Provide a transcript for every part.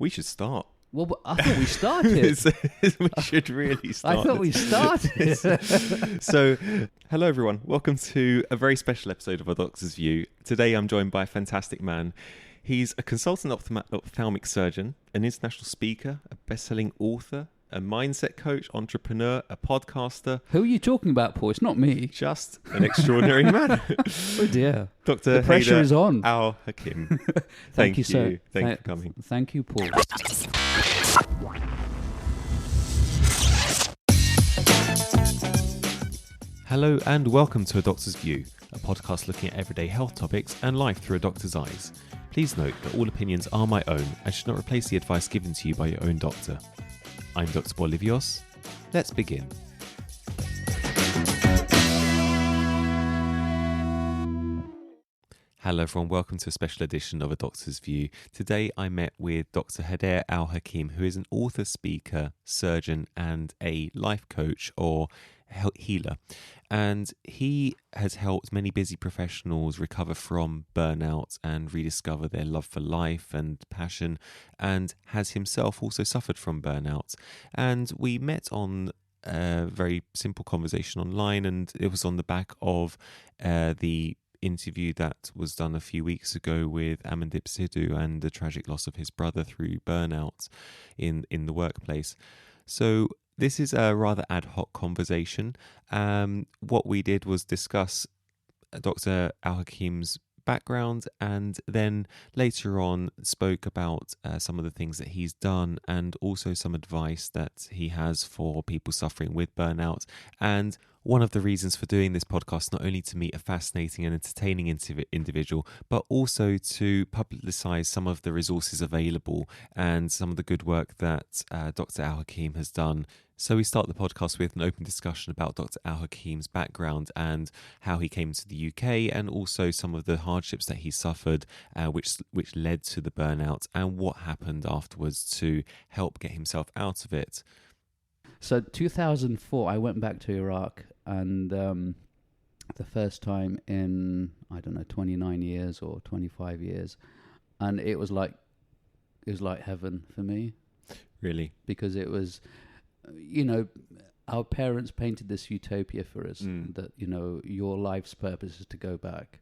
We should start. Well, but I thought we started. We should really start. I thought we started. So, hello everyone. Welcome to a very special episode of A Doctor's View. Today I'm joined by a fantastic man. He's a consultant ophthalmic surgeon, an international speaker, a best-selling author, a mindset coach, entrepreneur, a podcaster. Who are you talking about, Paul? It's not me. Just an extraordinary man. Oh dear. Dr. The pressure Haider is on. Al-hakim. Thank you, sir. Thank you for coming. Thank you, Paul. Hello and welcome to A Doctor's View, a podcast looking at everyday health topics and life through a doctor's eyes. Please note that all opinions are my own and should not replace the advice given to you by your own doctor. I'm Dr. Bolivios. Let's begin. Hello everyone, welcome to a special edition of A Doctor's View. Today I met with Dr. Haider Al-hakim, who is an author, speaker, surgeon and a life coach or healer. And he has helped many busy professionals recover from burnout and rediscover their love for life and passion, and has himself also suffered from burnout. And we met on a very simple conversation online, and it was on the back of the interview that was done a few weeks ago with Amandip Sidhu and the tragic loss of his brother through burnout in the workplace. So this is a rather ad hoc conversation. What we did was discuss Dr. Al-Hakim's background, and then later on spoke about some of the things that he's done and also some advice that he has for people suffering with burnout. And one of the reasons for doing this podcast, not only to meet a fascinating and entertaining individual, but also to publicise some of the resources available and some of the good work that Dr. Al-Hakim has done. So we start the podcast with an open discussion about Dr. Al-Hakim's background and how he came to the UK, and also some of the hardships that he suffered, which led to the burnout, and what happened afterwards to help get himself out of it. So 2004, I went back to Iraq, and the first time in, 29 years or 25 years, and it was like heaven for me. Really? Because it was, our parents painted this utopia for us, that, your life's purpose is to go back.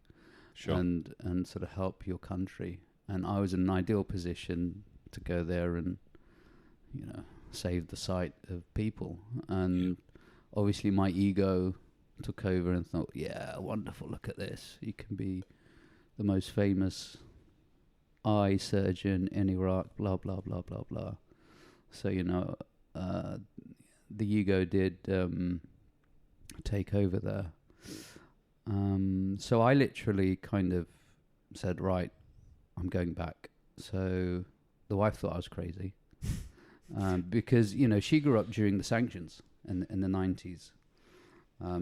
Sure. and sort of help your country. And I was in an ideal position to go there and, save the sight of people. And obviously my ego took over and thought, yeah, wonderful, look at this. You can be the most famous eye surgeon in Iraq, blah, blah, blah, blah, blah. So, the ego did take over there. So I literally kind of said, right, I'm going back. So the wife thought I was crazy. Because, she grew up during the sanctions in the 90s.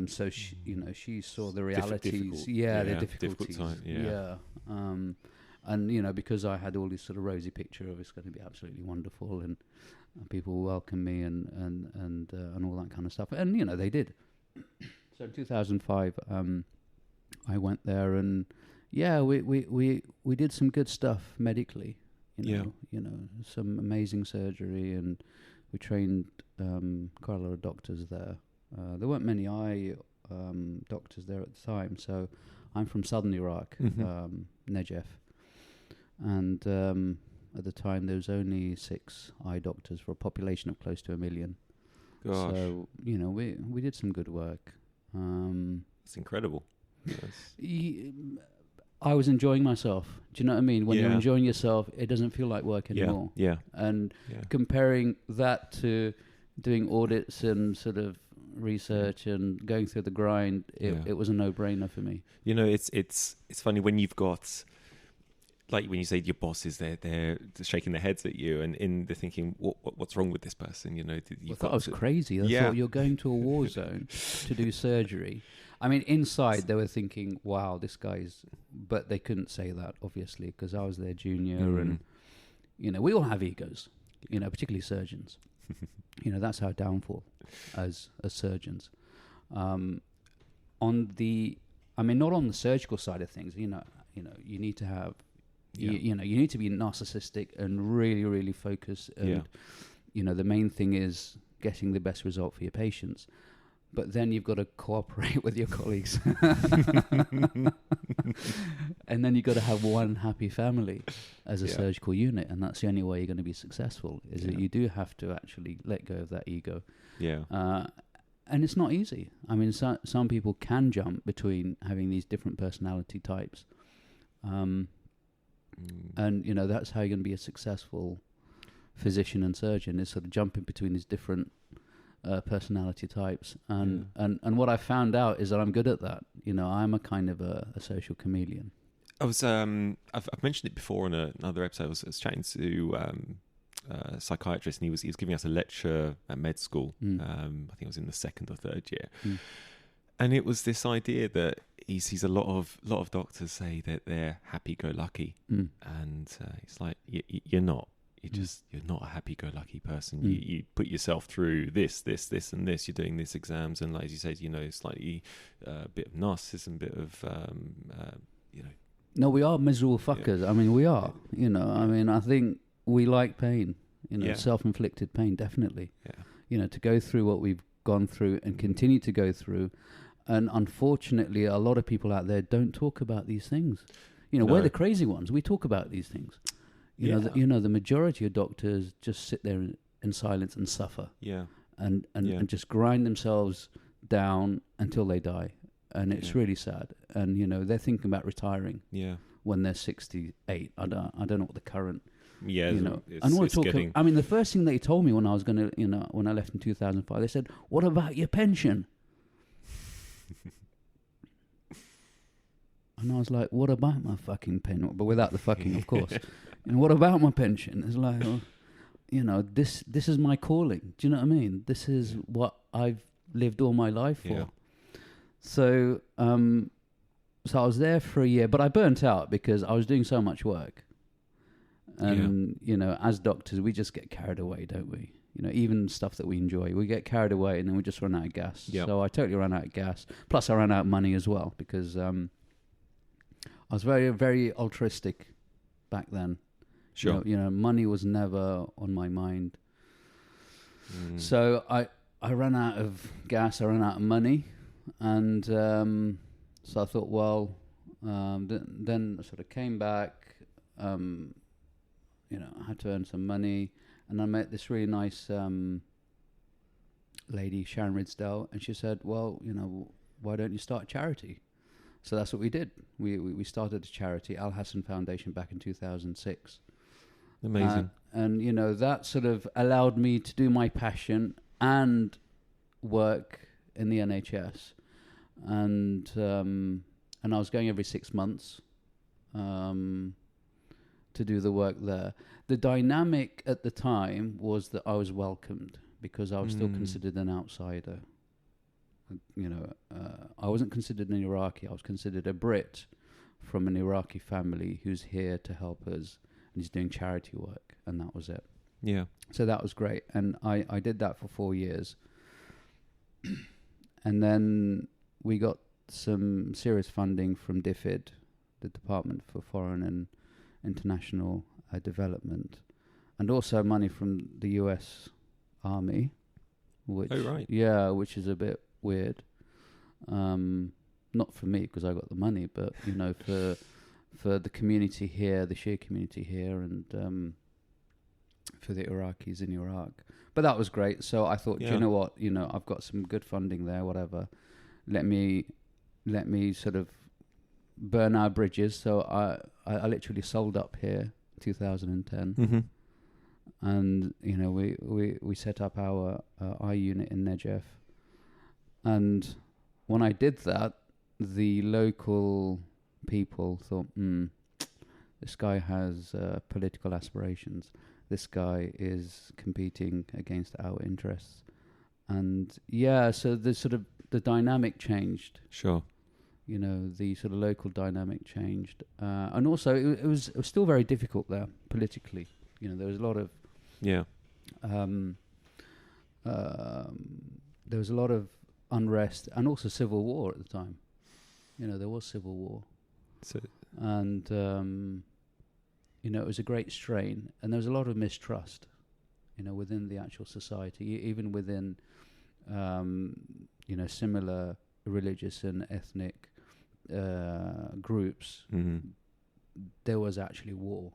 So she saw the realities. The difficulties. Difficult time, and, because I had all this sort of rosy picture of it's going to be absolutely wonderful and people will welcome me and all that kind of stuff. And, they did. So in 2005, I went there and, we did some good stuff medically. Some amazing surgery, and we trained quite a lot of doctors there. There weren't many eye doctors there at the time, so I'm from southern Iraq, Najaf, and at the time there was only 6 eye doctors for a population of close to 1 million. Gosh. So we did some good work. It's incredible. Yes. I was enjoying myself. Do you know what I mean? When Yeah. you're enjoying yourself, it doesn't feel like work anymore. Yeah. And comparing that to doing audits and sort of research and going through the grind, it was a no-brainer for me. It's funny when you've got, like when you say your boss is there, they're shaking their heads at you, and they're thinking, what's wrong with this person? I thought I was crazy. I thought, you're going to a war zone to do surgery. I mean, inside they were thinking, wow, this guy's... But they couldn't say that, obviously, because I was their junior, and, we all have egos, particularly surgeons. That's our downfall as surgeons. Not on the surgical side of things, you need to have Yeah. You know, you need to be narcissistic and really, really focused. And, Yeah. you know, the main thing is getting the best result for your patients. But then you've got to cooperate with your colleagues. And then you've got to have one happy family as a surgical unit. And that's the only way you're going to be successful, is that you do have to actually let go of that ego. Yeah. And it's not easy. I mean, some people can jump between having these different personality types. And, you know, that's how you're going to be a successful physician and surgeon, is sort of jumping between these different personality types. And what I found out is that I'm good at that. You know, I'm a kind of a social chameleon. I was I've mentioned it before on another episode. I was chatting to a psychiatrist, and he was giving us a lecture at med school. I think it was in the second or third year. And it was this idea that he sees a lot of doctors say that they're happy-go-lucky, and it's like you're not. You're not a happy-go-lucky person. You put yourself through this, and this. You're doing this exams, and like as you say, you know, slightly a bit of narcissism, bit of you know. No, we are miserable fuckers. I mean, we are. You know, I mean, I think we like pain. You know, self-inflicted pain, definitely. Yeah. You know, to go through what we've gone through and continue to go through. And unfortunately, a lot of people out there don't talk about these things. You know, we're the crazy ones. We talk about these things. You know, the majority of doctors just sit there in silence and suffer. Yeah. And just grind themselves down until they die. And it's really sad. And, you know, they're thinking about retiring. Yeah. When they're 68. I don't know what the current. Yeah. You know, I mean, the first thing they told me when I was going to, you know, when I left in 2005, they said, "What about your pension?" And I was like, "What about my fucking pension?" But without the fucking, of course. And what about my pension? It's like, well, you know, this is my calling. Do you know what I mean? This is what I've lived all my life for. Yeah. So I was there for a year, but I burnt out because I was doing so much work. And, you know, as doctors, we just get carried away, don't we? You know, even stuff that we enjoy, we get carried away and then we just run out of gas. Yep. So I totally ran out of gas. Plus I ran out of money as well, because I was very, very altruistic back then. Sure. You know, money was never on my mind. So I ran out of gas, I ran out of money. And so I thought, well, then I sort of came back, you know, I had to earn some money. And I met this really nice lady, Sharon Ridsdale, and she said, well, you know, why don't you start a charity? So that's what we did. We started a charity, Al-Hassan Foundation, back in 2006. Amazing. And, you know, that sort of allowed me to do my passion and work in the NHS. And I was going every 6 months to do the work there. The dynamic at the time was that I was welcomed because I was still considered an outsider. You know, I wasn't considered an Iraqi. I was considered a Brit from an Iraqi family who's here to help us, and he's doing charity work, and that was it. Yeah. So that was great, and I did that for 4 years. And then we got some serious funding from DFID, the Department for Foreign and International Development, and also money from the US Army, which which is a bit weird. Not for me because I got the money, but you know, for the community here, the Shia community here, and for the Iraqis in Iraq. But that was great. So I thought, do you know what? You know, I've got some good funding there. Whatever. Let me sort of burn our bridges. So I literally sold up here 2010, and you know we set up our I unit in Najaf, and when I did that, the local people thought, this guy has political aspirations. This guy is competing against our interests, and so the dynamic changed. Sure. You know, the sort of local dynamic changed. And also, it was still very difficult there, politically. You know, there was a lot of... Yeah. There was a lot of unrest and also civil war at the time. You know, there was civil war. So, and it was a great strain, and there was a lot of mistrust, within the actual society, even within, similar religious and ethnic groups. Mm-hmm. There was actually war,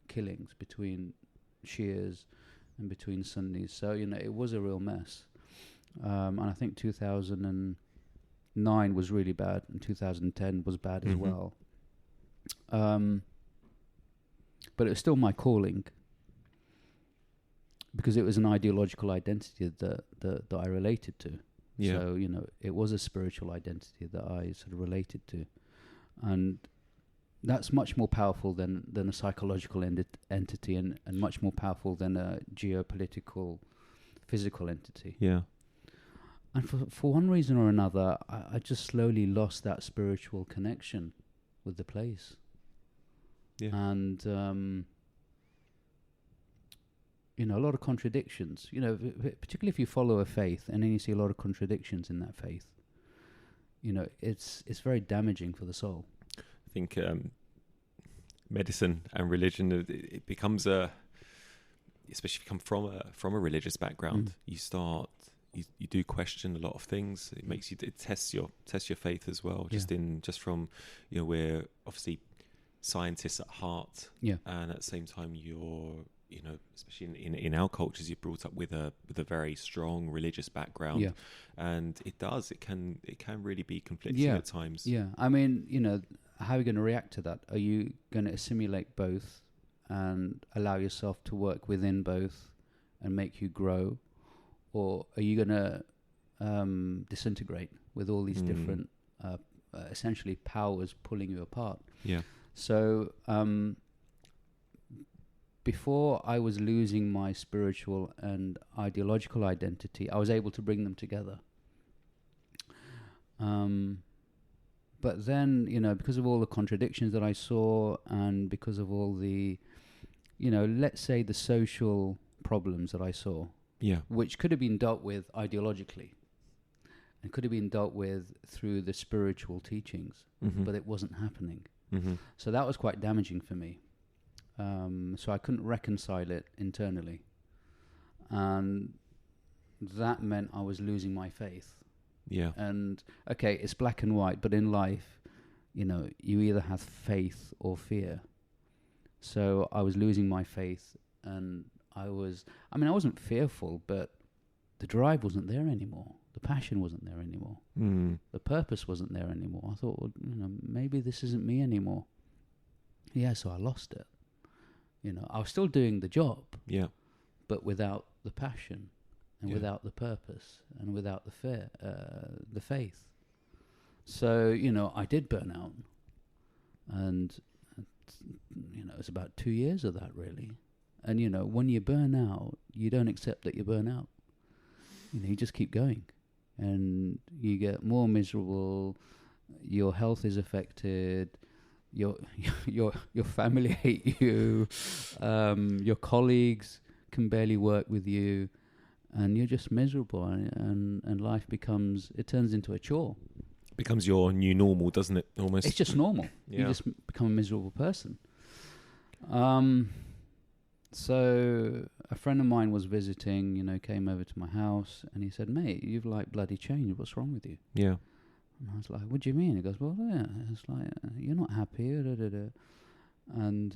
killings between Shias and between Sunnis. So, it was a real mess. And I think 2009 was really bad, and 2010 was bad as well. But it was still my calling, because it was an ideological identity that I related to. Yeah. So, it was a spiritual identity that I sort of related to. And that's much more powerful than a psychological entity, and much more powerful than a geopolitical, physical entity. Yeah. And for one reason or another, I just slowly lost that spiritual connection with the place. Yeah. And, a lot of contradictions, particularly if you follow a faith and then you see a lot of contradictions in that faith, it's very damaging for the soul. I think medicine and religion, it becomes especially if you come from a religious background, you start, you do question a lot of things. It makes you, it tests your faith as well. Just from, we're obviously scientists at heart, and at the same time you're, especially in our cultures, you're brought up with a very strong religious background, and it can really be conflicting at times. Yeah, I mean, how are you going to react to that? Are you going to assimilate both and allow yourself to work within both and make you grow, or are you going to disintegrate with all these different, essentially powers pulling you apart? Yeah. So before I was losing my spiritual and ideological identity, I was able to bring them together. But then, because of all the contradictions that I saw, and because of all the, let's say the social problems that I saw, which could have been dealt with ideologically, and could have been dealt with through the spiritual teachings, but it wasn't happening. So that was quite damaging for me. So I couldn't reconcile it internally. And that meant I was losing my faith. Yeah. And, okay, it's black and white, but in life, you either have faith or fear. So I was losing my faith, and I wasn't fearful, but the drive wasn't there anymore. The passion wasn't there anymore. The purpose wasn't there anymore. I thought, well, maybe this isn't me anymore. Yeah, so I lost it. I was still doing the job, but without the passion, and without the purpose, and without the fear, the faith. So, I did burn out, and it was about 2 years of that, really. And when you burn out, you don't accept that you burn out. You just keep going, and you get more miserable. Your health is affected. Your family hate you. Your colleagues can barely work with you, and you're just miserable. And life turns into a chore. It becomes your new normal, doesn't it? Almost. It's just normal. You just become a miserable person. So a friend of mine was visiting, came over to my house, and he said, "Mate, you've bloody changed. What's wrong with you?" Yeah. And I was like, "What do you mean?" He goes, "Well, yeah, it's like, you're not happy." And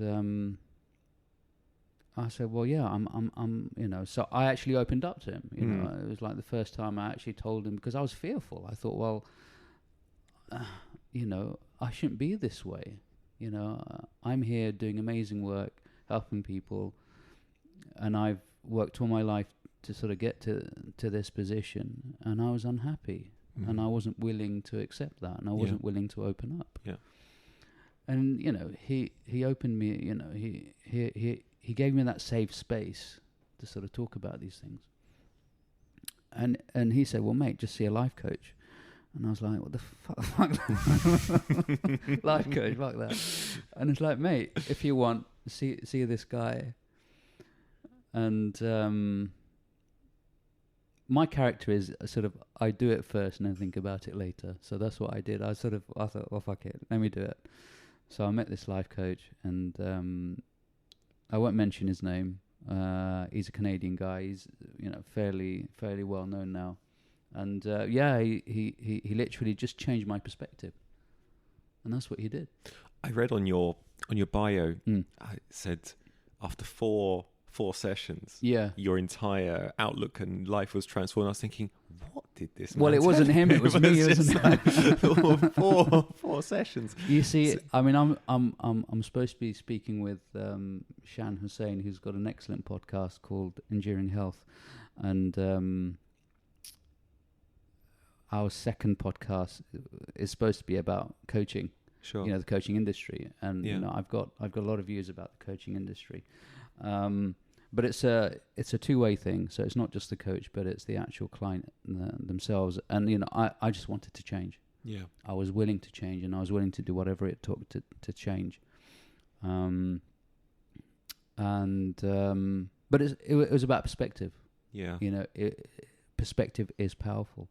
I said, "Well, yeah, I'm so I actually opened up to him. It was like the first time I actually told him, because I was fearful. I thought, well, I shouldn't be this way. I'm here doing amazing work, helping people, and I've worked all my life to sort of get to this position, and I was unhappy, and I wasn't willing to accept that, and I wasn't willing to open up. Yeah. And he opened me. He gave me that safe space to sort of talk about these things. And he said, "Well, mate, just see a life coach." And I was like, "What the fuck?" Life coach, fuck that. And it's like, "Mate, if you want, see this guy." And my character is sort of, I do it first and then think about it later. So that's what I did. I thought, "Oh, fuck it, let me do it." So I met this life coach, and I won't mention his name. He's a Canadian guy. He's fairly well known now, and he literally just changed my perspective, and that's what he did. I read on your bio, it said after four sessions, your entire outlook and life was transformed. I was thinking, what did this? Well, it wasn't him; it was me. Wasn't it? four sessions. You see, I mean, I'm supposed to be speaking with Shan Hussein, who's got an excellent podcast called Enduring Health, and our second podcast is supposed to be about coaching. Sure. The coaching industry, and I've got a lot of views about the coaching industry, but it's a two-way thing. So it's not just the coach, but it's the actual client themselves. And I just wanted to change. Yeah, I was willing to change, and I was willing to do whatever it took to change. But it was about perspective. Yeah, perspective is powerful,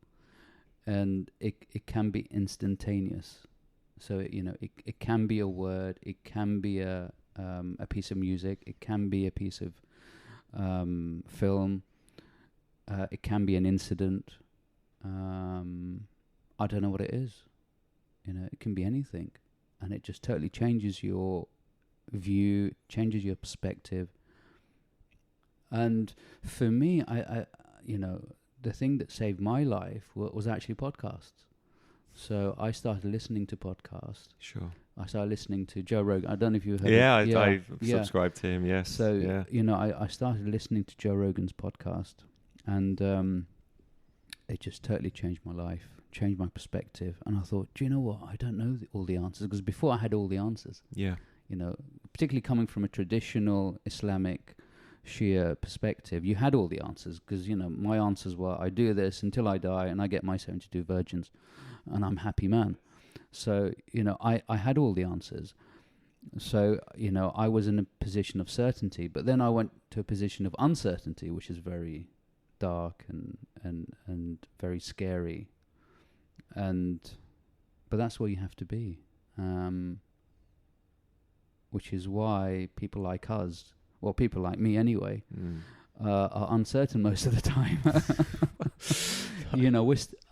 and it can be instantaneous. So it can be a word, it can be a piece of music, it can be a piece of film, it can be an incident. I don't know what it is. It can be anything, and it just totally changes your view, changes your perspective. And for me, I the thing that saved my life was actually podcasts. So I started listening to podcasts. Sure. I started listening to Joe Rogan. I don't know if you heard. I subscribed to him. Yes. So I started listening to Joe Rogan's podcast, and it just totally changed my life, changed my perspective. And I thought, do you know what? I don't know all the answers, because before I had all the answers. Yeah. Particularly coming from a traditional Islamic Shia perspective, you had all the answers, because my answers were, I do this until I die, and I get my 72 virgins, and I'm happy man. So I had all the answers. So I was in a position of certainty, but then I went to a position of uncertainty, which is very dark and very scary. But that's where you have to be, which is why people like us, well, people like me anyway, are uncertain most of the time.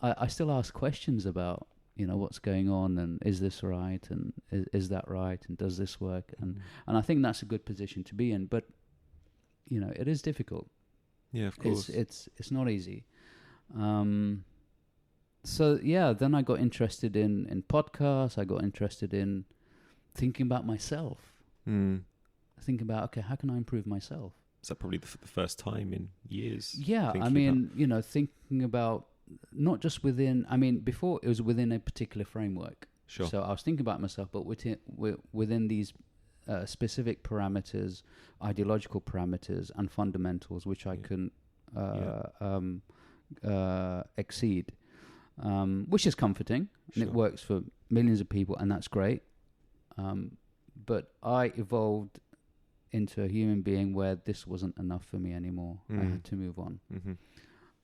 I still ask questions about what's going on, and is this right, and is that right, and does this work, and I think that's a good position to be in. But it is difficult. Yeah, of course. It's not easy. So then I got interested in podcasts. I got interested in thinking about myself. Thinking about, okay, how can I improve myself? Is that probably the first time in years? Yeah, I mean, thinking about not just within. I mean, before it was within a particular framework. Sure. So I was thinking about myself, but within these specific parameters, ideological parameters, and fundamentals, which I couldn't exceed, which is comforting, and it works for millions of people, and that's great. But I evolved into a human being where this wasn't enough for me anymore. I had to move on.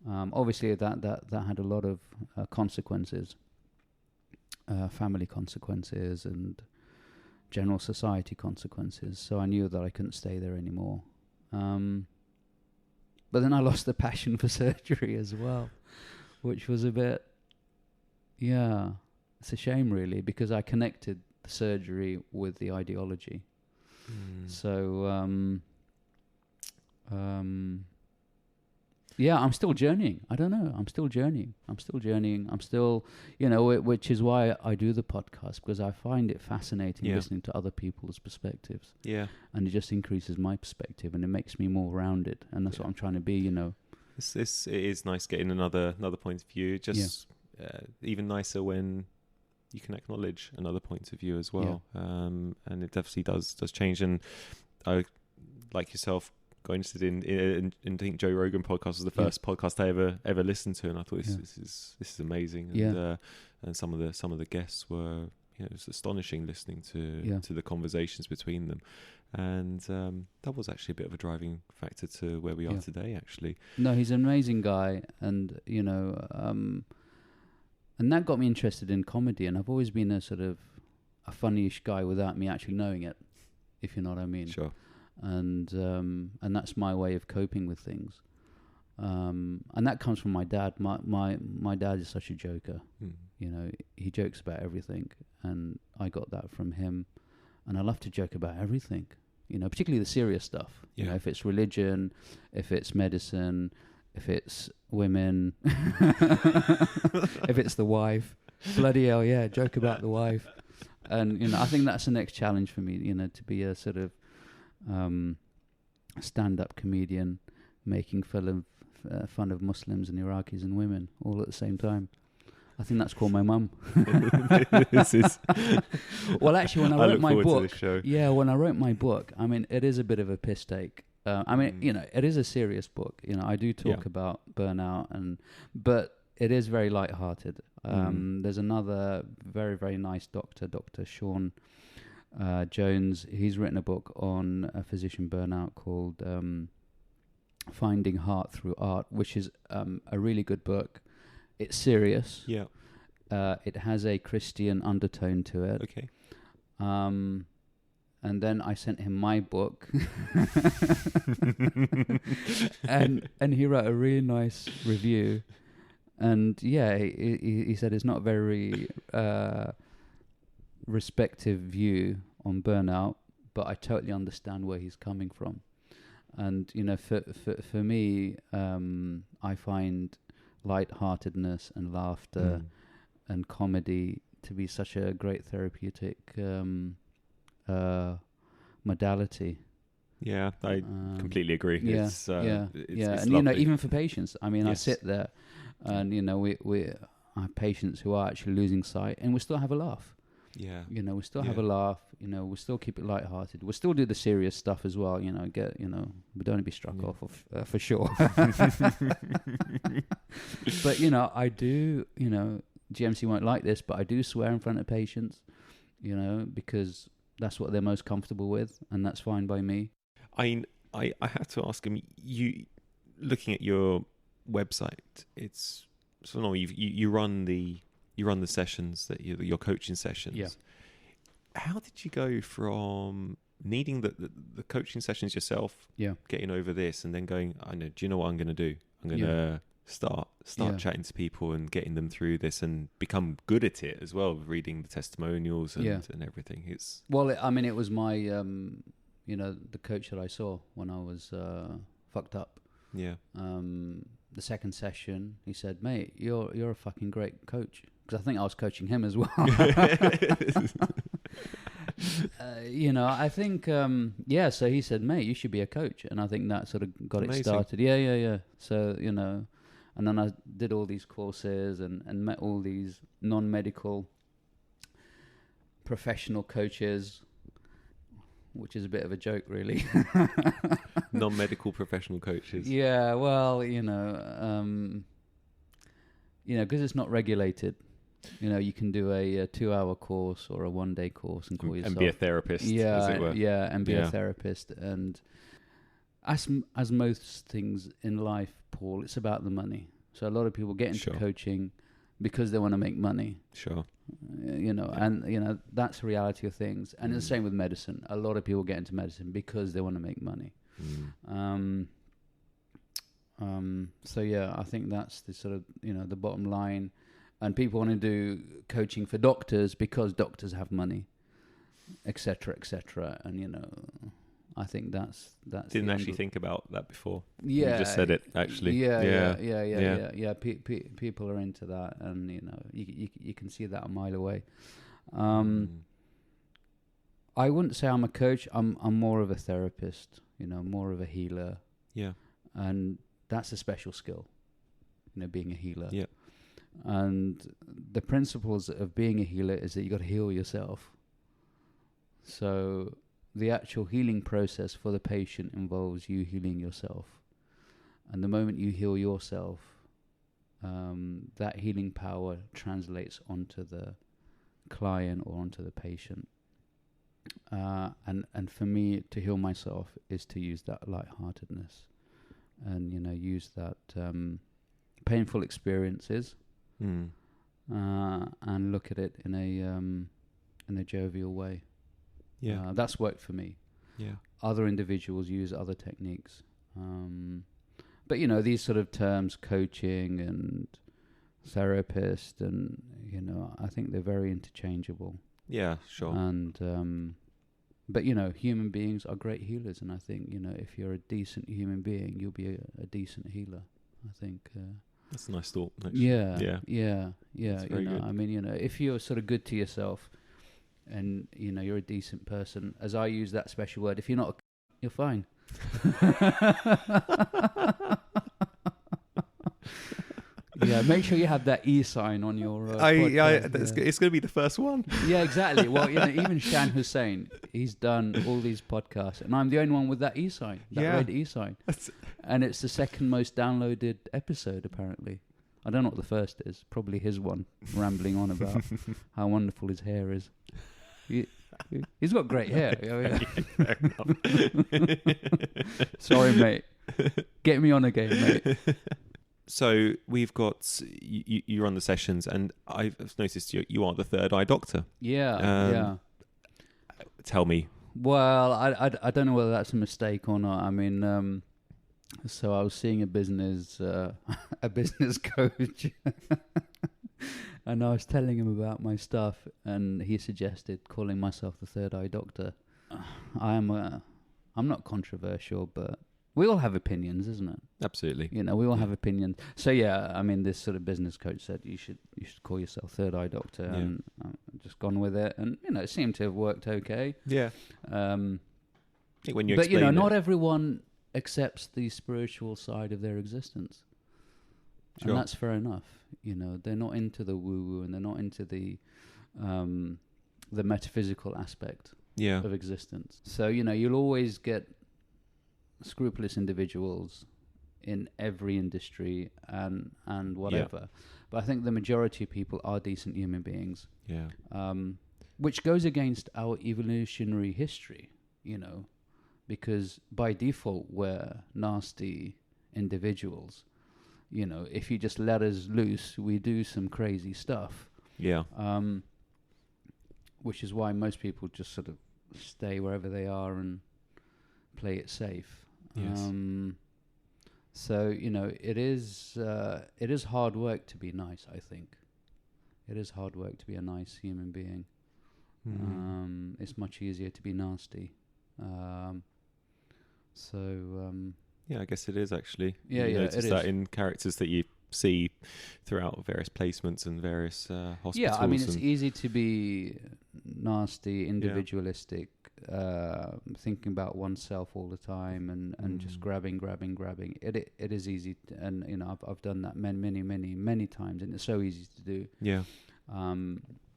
Obviously, that had a lot of consequences, family consequences, and general society consequences. So I knew that I couldn't stay there anymore. But then I lost the passion for surgery as well, which was a bit, it's a shame really, because I connected the surgery with the ideology. So, I'm still journeying. I don't know. I'm still journeying. I'm still, which is why I do the podcast, because I find it fascinating listening to other people's perspectives. Yeah. And it just increases my perspective, and it makes me more rounded. And that's what I'm trying to be, It is nice getting another point of view. Just even nicer when you can acknowledge another point of view as well. And it definitely does change. And I, like yourself, got interested in I think Joe Rogan podcast was the first podcast I ever listened to, and I thought this is amazing. And some of the guests were it was astonishing listening to the conversations between them. And that was actually a bit of a driving factor to where we are today, actually. No, he's an amazing guy, and and that got me interested in comedy, and I've always been a sort of a funnyish guy without me actually knowing it, if you know what I mean. Sure. and that's my way of coping with things. And that comes from my dad. My dad is such a joker. You know, he jokes about everything, and I got that from him. And I love to joke about everything, you know, particularly the serious stuff. You know, if it's religion, if it's medicine, if it's women, if it's the wife, bloody hell, yeah, joke about the wife. And, you know, I think that's the next challenge for me, you know, to be a sort of stand-up comedian making fun of Muslims and Iraqis and women all at the same time. I think that's called my mum. This is well, actually, when I wrote my book, when I wrote my book, I mean, it is a bit of a piss take. I mean, you know, it is a serious book. You know, I do talk about burnout, but it is very light-hearted. There's another very, very nice doctor, Dr. Sean Jones. He's written a book on a physician burnout called Finding Heart Through Art, which is a really good book. It's serious. Yeah. It has a Christian undertone to it. Okay. And then I sent him my book, and he wrote a really nice review. And yeah, he said it's not a very respective view on burnout, but I totally understand where he's coming from. And you know, for me, I find lightheartedness and laughter and comedy to be such a great therapeutic modality. Yeah, I completely agree. Yeah, it's and lovely. you know, even for patients, I mean, Yes. I sit there, and you know, we have patients who are actually losing sight, and we still have a laugh. Yeah. You know, we still have a laugh. You know, we still keep it lighthearted. We still do the serious stuff as well. You know, we don't want to be struck off for sure. But you know, I do. You know, GMC won't like this, but I do swear in front of patients. You know, because that's what they're most comfortable with, and that's fine by me. I have to ask him. You looking at your website, it's so no. You run the sessions that your coaching sessions. Yeah. How did you go from needing the coaching sessions yourself, getting over this, and then going, I know, do you know what I'm going to do? I'm going to start chatting to people and getting them through this and become good at it as well, reading the testimonials and everything. It's it was my you know, the coach that I saw when I was fucked up. Yeah. The second session, he said, "Mate, you're a fucking great coach." Because I think I was coaching him as well. You know, I think, so he said, "Mate, you should be a coach." And I think that sort of got it started. Yeah. So, you know, and then I did all these courses and met all these non-medical professional coaches, which is a bit of a joke, really. Non-medical professional coaches. Yeah, well, you know, because it's not regulated. You know, you can do a 2-hour course or a 1-day course and call yourself... And be a therapist, as it were. Yeah, and be a therapist. And as most things in life, Paul, it's about the money. So a lot of people get into coaching because they want to make money. Sure. You know, and, you know, that's the reality of things. And it's the same with medicine. A lot of people get into medicine because they want to make money. So, yeah, I think that's the sort of, you know, the bottom line. And people want to do coaching for doctors because doctors have money, etc., etc. And, you know, I think that's didn't actually think about that before. Yeah, you just said it actually. Yeah. People are into that, and you know, you can see that a mile away. I wouldn't say I'm a coach. I'm more of a therapist. You know, more of a healer. Yeah, and that's a special skill. You know, being a healer. Yeah. And the principles of being a healer is that you got to heal yourself. So the actual healing process for the patient involves you healing yourself. And the moment you heal yourself, that healing power translates onto the client or onto the patient. And for me, to heal myself is to use that lightheartedness and, you know, use that painful experiences and look at it in a jovial way. Yeah. That's worked for me. Yeah. other individuals use other techniques. But, you know, these sort of terms, coaching and therapist, and, you know, I think they're very interchangeable. Yeah, sure. And, but, you know, human beings are great healers. And I think, you know, if you're a decent human being, you'll be a decent healer, I think. That's a nice thought, actually. Yeah. That's very You know, good. I mean, you know, if you're sort of good to yourself and, you know, you're a decent person, as I use that special word, if you're not, you're fine. Yeah, make sure you have that E sign on your podcast. It's going to be the first one. Yeah, exactly. Well, you know, even Shan Hussein, he's done all these podcasts, and I'm the only one with that E sign, that red E sign. And it's the second most downloaded episode, apparently. I don't know what the first is. Probably his one, rambling on about how wonderful his hair is. He's got great hair. Fair enough. Sorry, mate. Get me on again, mate. So we've got you run the sessions, and I've noticed you are the third eye doctor. Yeah. Tell me. Well, I don't know whether that's a mistake or not. I mean, so I was seeing a business coach, and I was telling him about my stuff, and he suggested calling myself the third eye doctor. I'm not controversial, but we all have opinions, isn't it? Absolutely. You know, we all have opinions. So yeah, I mean, this sort of business coach said you should call yourself third eye doctor, and I've just gone with it, and you know, it seemed to have worked okay. Yeah. But you know, not everyone accepts the spiritual side of their existence, and that's fair enough. You know, they're not into the woo-woo, and they're not into the metaphysical aspect of existence. So you know, you'll always get scrupulous individuals in every industry and whatever, but I think the majority of people are decent human beings, which goes against our evolutionary history, you know, because by default we're nasty individuals. You know, if you just let us loose, we do some crazy stuff, which is why most people just sort of stay wherever they are and play it safe. Yes. So you know, it is hard work to be nice. I think it is hard work to be a nice human being. It's much easier to be nasty. I guess it is actually. You notice that in characters that you see throughout various placements and various hospitals. Yeah, I mean, it's easy to be nasty, individualistic, thinking about oneself all the time, and just grabbing. It is easy, and you know, I've done that many times, and it's so easy to do. Yeah.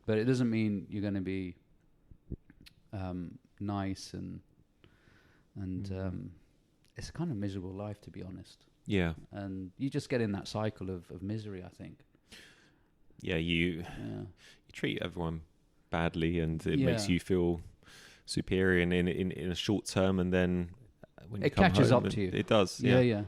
But it doesn't mean you're going to be nice and it's a kind of miserable life, to be honest. Yeah. And you just get in that cycle of misery, I think. Yeah, you treat everyone badly, and it makes you feel superior in a short term, and then when it catches up to you. It does. Yeah.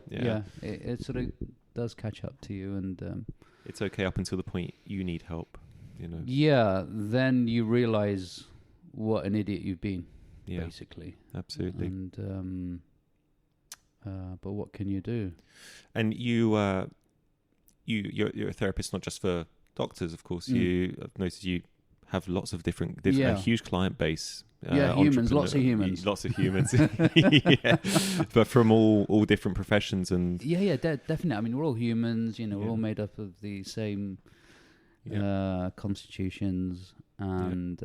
It sort of does catch up to you, and it's okay up until the point you need help, you know. Yeah, then you realize what an idiot you've been, basically. Absolutely. And but what can you do? And you're a therapist not just for doctors, of course. I've noticed you have lots of different a huge client base. Humans, lots of humans. But from all different professions and definitely. I mean, we're all humans. You know, we're all made up of the same constitutions, and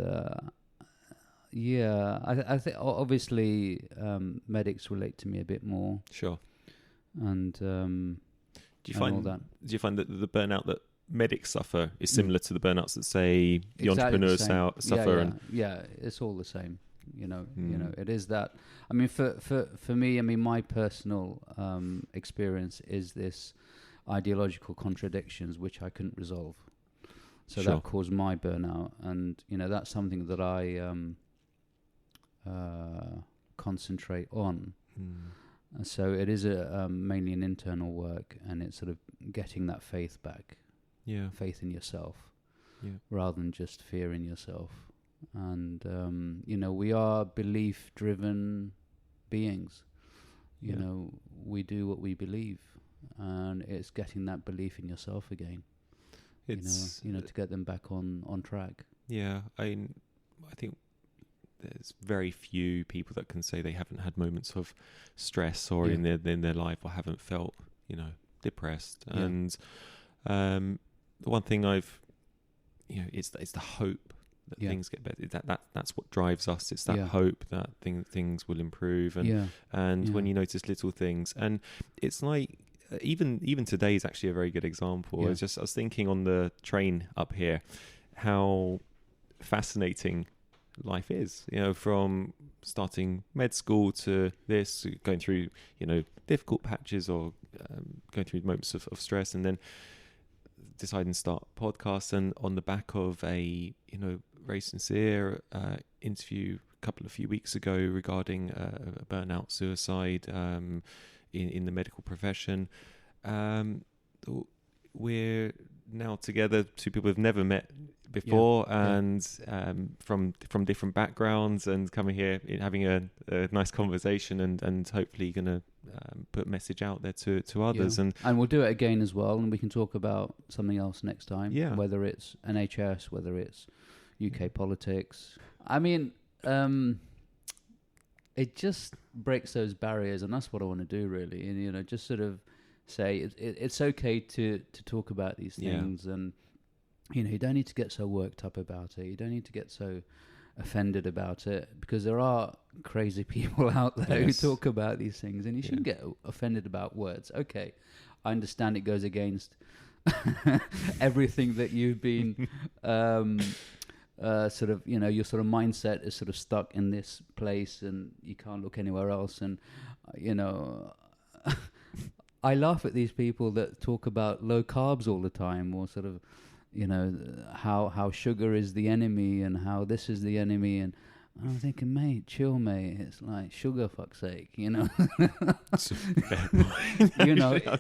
I think obviously medics relate to me a bit more. Sure. And do you find that the burnout that medics suffer is similar to the burnouts that, say, the entrepreneurs suffer? Yeah, it's all the same. You know, it is that. I mean, for me, I mean, my personal experience is this ideological contradictions which I couldn't resolve. So that caused my burnout, and you know, that's something that I concentrate on. So it is mainly an internal work, and it's sort of getting that faith back. Faith in yourself, rather than just fear in yourself. And you know, we are belief driven beings. You Yeah. know, we do what we believe, and it's getting that belief in yourself again. It's To get them back on track. yeah. I think there's very few people that can say they haven't had moments of stress or Yeah. in their life, or haven't felt, depressed. Yeah. And the one thing it's the hope that Yeah. things get better. That's what drives us. It's that Yeah. hope that things will improve. And when Yeah. you notice little things, and it's like even today is actually a very good example. Yeah. I was thinking on the train up here how fascinating life is, from starting med school to this, going through, difficult patches, or going through moments of stress, and then deciding to start podcasts. And on the back of a, very sincere interview a few weeks ago regarding burnout, suicide in the medical profession, we're now together, two people who've never met before, and from different backgrounds, and coming here, having a nice conversation, and hopefully going to put a message out there to others. And we'll do it again as well, and we can talk about something else next time. Yeah. Whether it's NHS, whether it's UK politics. I mean, it just breaks those barriers, and that's what I want to do, really. And just sort of say it's okay to talk about these things, and you don't need to get so worked up about it. You don't need to get so offended about it, because there are crazy people out there who talk about these things, and you shouldn't get offended about words. Okay, I understand it goes against everything that you've been your sort of mindset is sort of stuck in this place, and you can't look anywhere else. And I laugh at these people that talk about low carbs all the time, or sort of how sugar is the enemy and how this is the enemy, and I'm thinking, mate, chill, mate. It's like sugar, fuck's sake, It's a fair point.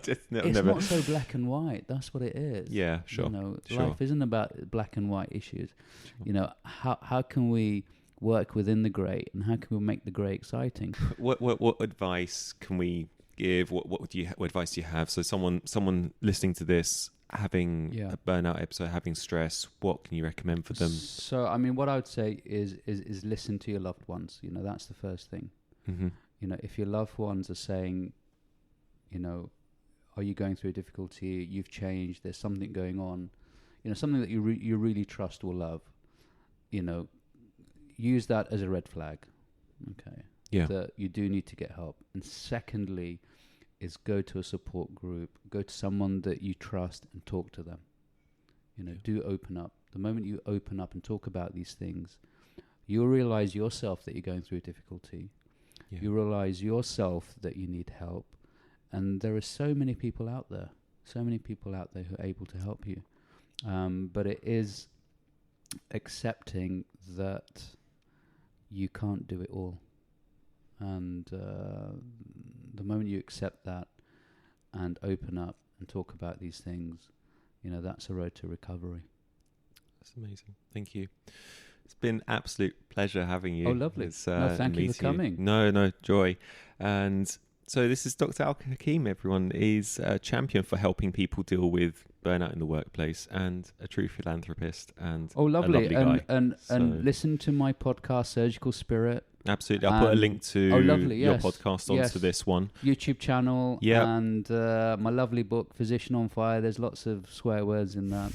It's not so black and white. That's what it is. Yeah, sure. Life isn't about black and white issues. Sure. How can we work within the grey, and how can we make the grey exciting? What advice can we give? What advice do you have? So someone listening to this, having a burnout episode, having stress, what can you recommend for them? So, I mean, what I would say is listen to your loved ones. That's the first thing. Mm-hmm. If your loved ones are saying, are you going through a difficulty? You've changed. There's something going on. Something that you really trust or love. Use that as a red flag. Okay. Yeah. That you do need to get help. And secondly, is go to a support group, go to someone that you trust and talk to them. Do open up. The moment you open up and talk about these things, you'll realize yourself that you're going through a difficulty. Yeah. You realize yourself that you need help. And there are so many people out there who are able to help you. But it is accepting that you can't do it all. And the moment you accept that and open up and talk about these things, that's a road to recovery. That's amazing. Thank you. It's been absolute pleasure having you. Oh, lovely. Thank you for coming. No, joy. And so this is Dr. Al-Hakim, everyone. He's a champion for helping people deal with burnout in the workplace, and a true philanthropist, and lovely. a lovely guy. And listen to my podcast, Surgical Spirit. Absolutely. I'll put a link to your podcast onto this one. YouTube channel. And my lovely book, Physician on Fire. There's lots of swear words in that.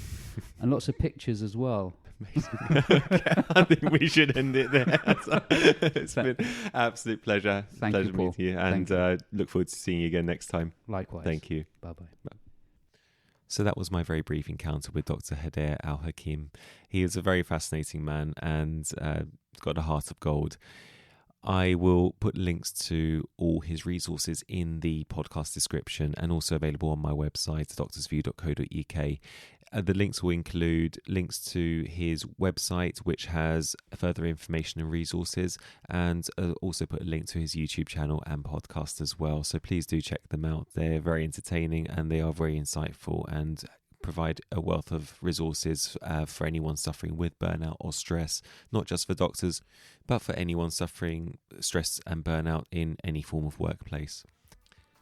And lots of pictures as well. Amazing. Okay, I think we should end it there. It's been an absolute pleasure. Thank you, Paul. Meeting you. And look forward to seeing you again next time. Likewise. Thank you. Bye-bye. Bye. So that was my very brief encounter with Dr. Haider Al-hakim. He is a very fascinating man, and got a heart of gold. I will put links to all his resources in the podcast description, and also available on my website, doctorsview.co.uk. The links will include links to his website, which has further information and resources, and also put a link to his YouTube channel and podcast as well. So please do check them out. They're very entertaining, and they are very insightful, and provide a wealth of resources for anyone suffering with burnout or stress, not just for doctors, but for anyone suffering stress and burnout in any form of workplace.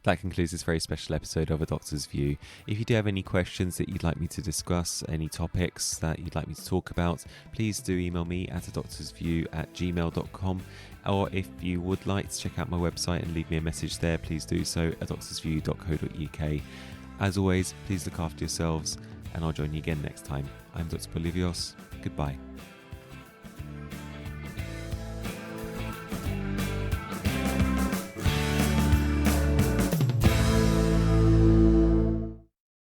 That concludes this very special episode of A Doctor's View. If you do have any questions that you'd like me to discuss, any topics that you'd like me to talk about, please do email me at adoctorsview@gmail.com. Or if you would like to check out my website and leave me a message there, please do so at doctorsview.co.uk. As always, please look after yourselves, and I'll join you again next time. I'm Dr. Bolivios. Goodbye.